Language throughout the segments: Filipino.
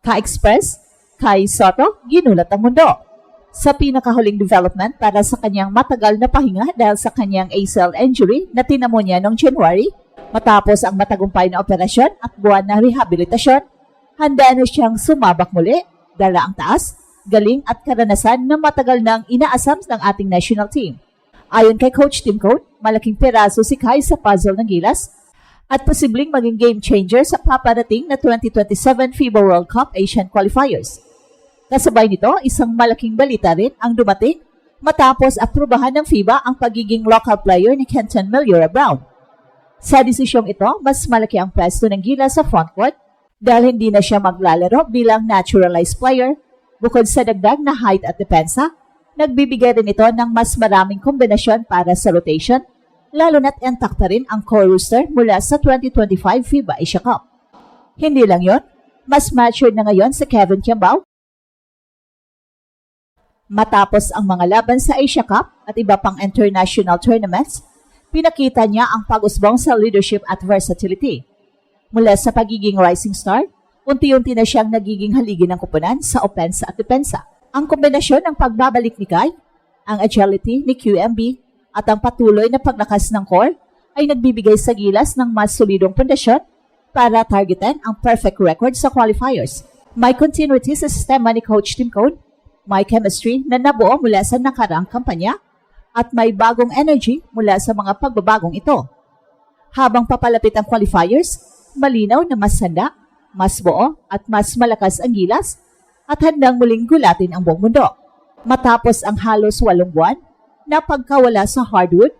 Ka-express, Kai Soto, ginulat ang mundo. Sa pinakahuling development para sa kanyang matagal na pahinga dahil sa kanyang ACL injury na tinamo niya noong January, matapos ang matagumpay na operasyon at buwan na rehabilitasyon, handa na siyang sumabak muli, dala ang taas, galing at karanasan na matagal nang inaasam ng ating national team. Ayon kay Coach Tim Cone, malaking peraso si Kai sa puzzle ng Gilas at posibleng maging game changer sa paparating na 2027 FIBA World Cup Asian Qualifiers. Kasabay nito, isang malaking balita rin ang dumating matapos aprubahan ng FIBA ang pagiging local player ni Kenton Milura-Brown. Sa desisyong ito, mas malaki ang pwesto ng Gilas sa frontcourt dahil hindi na siya maglalaro bilang naturalized player. Bukod sa dagdag na height at depensa, nagbibigay rin ito ng mas maraming kombinasyon para sa rotation, lalo na't intact pa rin ang core roster mula sa 2025 FIBA Asia Cup. Hindi lang yon, mas matured na ngayon si Kevin Kiambao. Matapos ang mga laban sa Asia Cup at iba pang international tournaments, pinakita niya ang pag-usbong sa leadership at versatility. Mula sa pagiging rising star, unti-unti na siyang nagiging haligi ng kupunan sa opensa at depensa. Ang kombinasyon ng pagbabalik ni Kai, ang agility ni QMB, at ang patuloy na paglakas ng core ay nagbibigay sa Gilas ng mas solidong pundasyon para targetan ang perfect record sa qualifiers. May continuity sa sistema ni Coach Tim Cone, may chemistry na nabuo mula sa nakaraang kampanya, at may bagong energy mula sa mga pagbabagong ito. Habang papalapit ang qualifiers, malinaw na mas handa, mas buo at mas malakas ang Gilas at handang muling gulatin ang buong mundo. Matapos ang halos 8 buwan na pagkawala sa hardwood,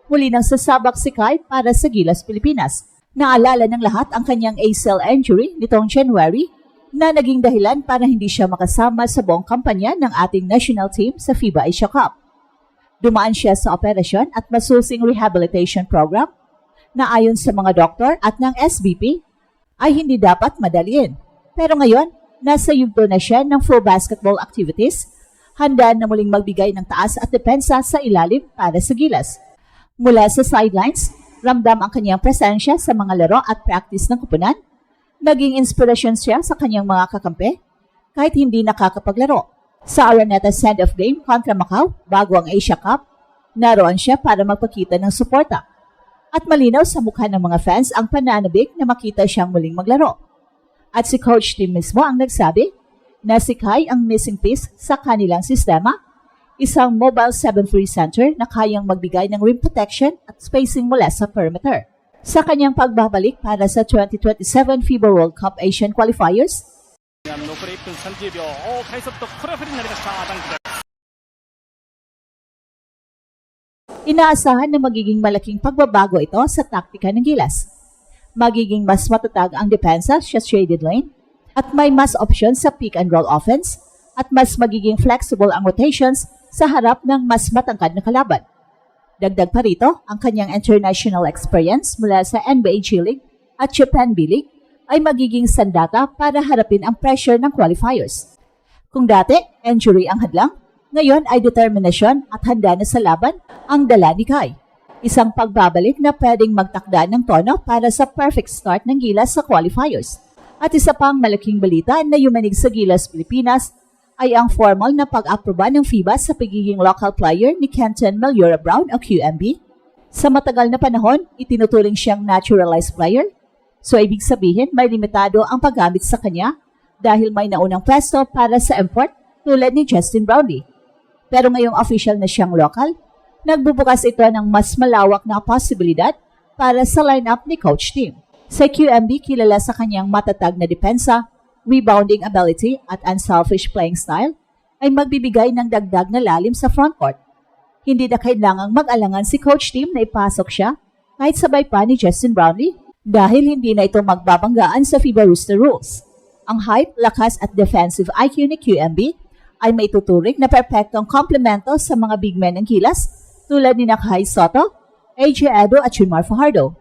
muli nang sasabak si Kai para sa Gilas Pilipinas. Naalala ng lahat ang kanyang ACL injury nitong January na naging dahilan para hindi siya makasama sa buong kampanya ng ating national team sa FIBA Asia Cup. Dumaan siya sa operasyon at masusing rehabilitation program na ayon sa mga doktor at ng SBP ay hindi dapat madaliin. Pero ngayon, nasa yugto na siya ng full basketball activities, handa na muling magbigay ng taas at depensa sa ilalim para sa Gilas. Mula sa sidelines, ramdam ang kanyang presensya sa mga laro at practice ng kupunan. Naging inspirasyon siya sa kanyang mga kakampi kahit hindi nakakapaglaro. Sa Araneta send-off game kontra Macau bago ang Asia Cup, naroon siya para magpakita ng suporta. At malinaw sa mukha ng mga fans ang pananabik na makita siyang muling maglaro. At si Coach Tim mismo ang nagsabi na si Kai ang missing piece sa kanilang sistema, isang mobile 7-3 center na kayang magbigay ng rim protection at spacing mula sa perimeter. Sa kanyang pagbabalik para sa 2027 FIBA World Cup Asian Qualifiers, inaasahan na magiging malaking pagbabago ito sa taktika ng Gilas. Magiging mas matatag ang depensa sa shaded lane at may mas options sa pick and roll offense at mas magiging flexible ang rotations sa harap ng mas matangkad na kalaban. Dagdag pa rito, ang kanyang international experience mula sa NBA G League at Japan B League ay magiging sandata para harapin ang pressure ng qualifiers. Kung dati, injury ang hadlang, ngayon ay determinasyon at handa na sa laban ang dala ni Kai. Isang pagbabalik na pwedeng magtakda ng tono para sa perfect start ng Gilas sa qualifiers. At isa pang malaking balita na yumanig sa Gilas Pilipinas ay ang formal na pag-aproba ng FIBA sa pagiging local player ni Kenton Milura-Brown o QMB. Sa matagal na panahon, itinuturing siyang naturalized player. So ibig sabihin may limitado ang paggamit sa kanya dahil may naunang pwesto para sa import tulad ni Justin Brownlee. Pero ngayong official na siyang local, nagbubukas ito ng mas malawak na posibilidad para sa lineup ni Coach Tim. Sa QMB, kilala sa kanyang matatag na depensa, rebounding ability at unselfish playing style, ay magbibigay ng dagdag na lalim sa frontcourt. Hindi na kailangang mag-alangan si Coach Tim na ipasok siya kahit sabay pa ni Justin Brownlee dahil hindi na ito magbabanggaan sa FIBA roster rules. Ang height, lakas at defensive IQ ni QMB ay may tuturing na perpektong komplemento sa mga big men ng Gilas tulad ni Kai Soto, AJ Edo at Junmar Fajardo.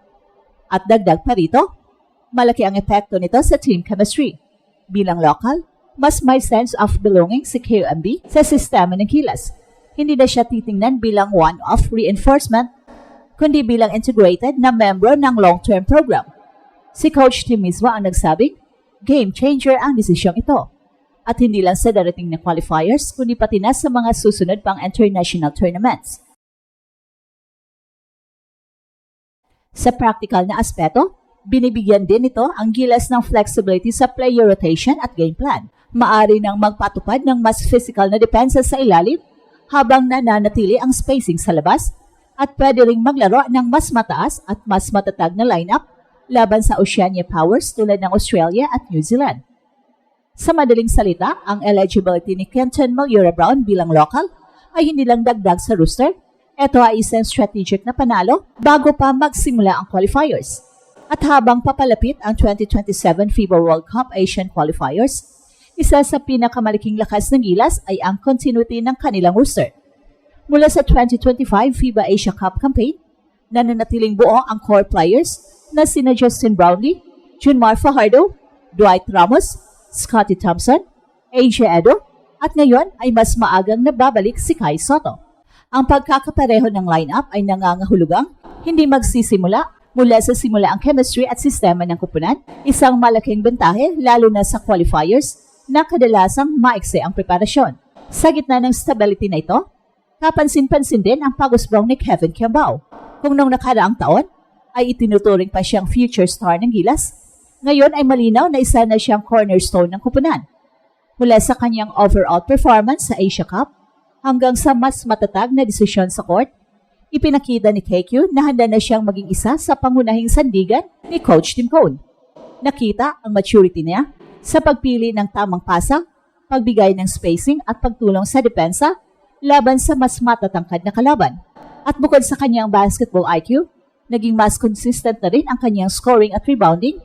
At dagdag pa rito, malaki ang epekto nito sa team chemistry. Bilang local, mas may sense of belonging si QMB sa sistema ng Gilas. Hindi na siya titingnan bilang one-off reinforcement, kundi bilang integrated na membro ng long-term program. Si Coach Tim mismo ang nagsabi, game changer ang desisyong ito. At hindi lang sa darating na qualifiers, kundi pati na sa mga susunod pang international tournaments. Sa practical na aspeto, binibigyan din ito ang gilas ng flexibility sa player rotation at game plan. Maari nang magpatupad ng mas physical na depensa sa ilalim habang nananatili ang spacing sa labas at pwede ring maglaro ng mas mataas at mas matatag na lineup laban sa Oceania powers tulad ng Australia at New Zealand. Sa madaling salita, ang eligibility ni Kenton Malura-Brown bilang local ay hindi lang dagdag sa roster, ito ay isang strategic na panalo bago pa magsimula ang qualifiers. At habang papalapit ang 2027 FIBA World Cup Asian Qualifiers, isa sa pinakamalaking lakas ng gilas ay ang continuity ng kanilang roster. Mula sa 2025 FIBA Asia Cup campaign, nananatiling buo ang core players na sina Justin Brownlee, Junmar Fajardo, Dwight Ramos, Scottie Thompson, AJ Edo, at ngayon ay mas maagang nababalik si Kai Sotto. Ang pagkakapareho ng lineup ay nangangahulugang hindi magsisimula mula sa simula ang chemistry at sistema ng kupunan, isang malaking bentahe lalo na sa qualifiers na kadalasang maikse ang preparasyon. Sa gitna ng stability na ito, kapansin-pansin din ang pag-usbong ni Kevin Kiambao. Kung noong nakaraang taon ay itinuturing pa siyang future star ng gilas, ngayon ay malinaw na isa na siyang cornerstone ng kupunan. Mula sa kanyang overall performance sa Asia Cup hanggang sa mas matatag na desisyon sa court, ipinakita ni KQ na handa na siyang maging isa sa pangunahing sandigan ni Coach Tim Cone. Nakita ang maturity niya sa pagpili ng tamang pasa, pagbigay ng spacing at pagtulong sa depensa laban sa mas matatangkad na kalaban. At bukod sa kanyang basketball IQ, naging mas consistent na rin ang kanyang scoring at rebounding,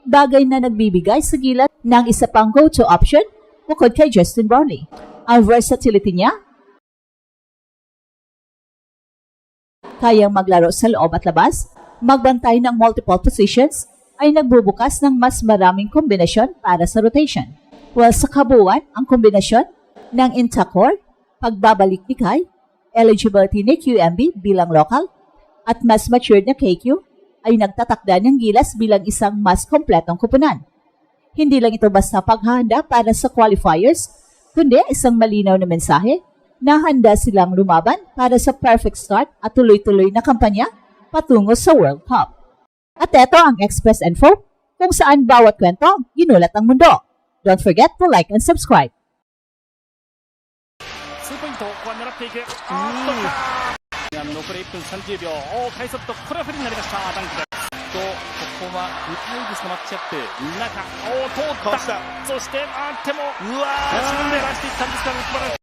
bagay na nagbibigay sa gilid ng isa pang go-to option bukod kay Justin Brownlee. Ang versatility niya, kayang maglaro sa loob at labas, magbantay ng multiple positions, ay nagbubukas ng mas maraming kombinasyon para sa rotation. While sa kabuuan, ang kombinasyon ng intact-core, pagbabalik ni Kai, eligibility ni QMB bilang local, at mas matured na KQ ay nagtatakda ng gilas bilang isang mas kompletong kupunan. Hindi lang ito basta paghahanda para sa qualifiers, kundi isang malinaw na mensahe na handa silang lumaban para sa perfect start at tuloy-tuloy na kampanya patungo sa World Cup. At ito ang Express Info, kung saan bawat kwento ginulat ang mundo. Don't forget to like and subscribe. 2ポイント、ここは狙っていく。残り1分30秒。快速とこれは不利になりました。ダンクです。ここはウタイグスのマッチアップ。中、通った。そして、手も自分で出していったんですが、素晴らしい。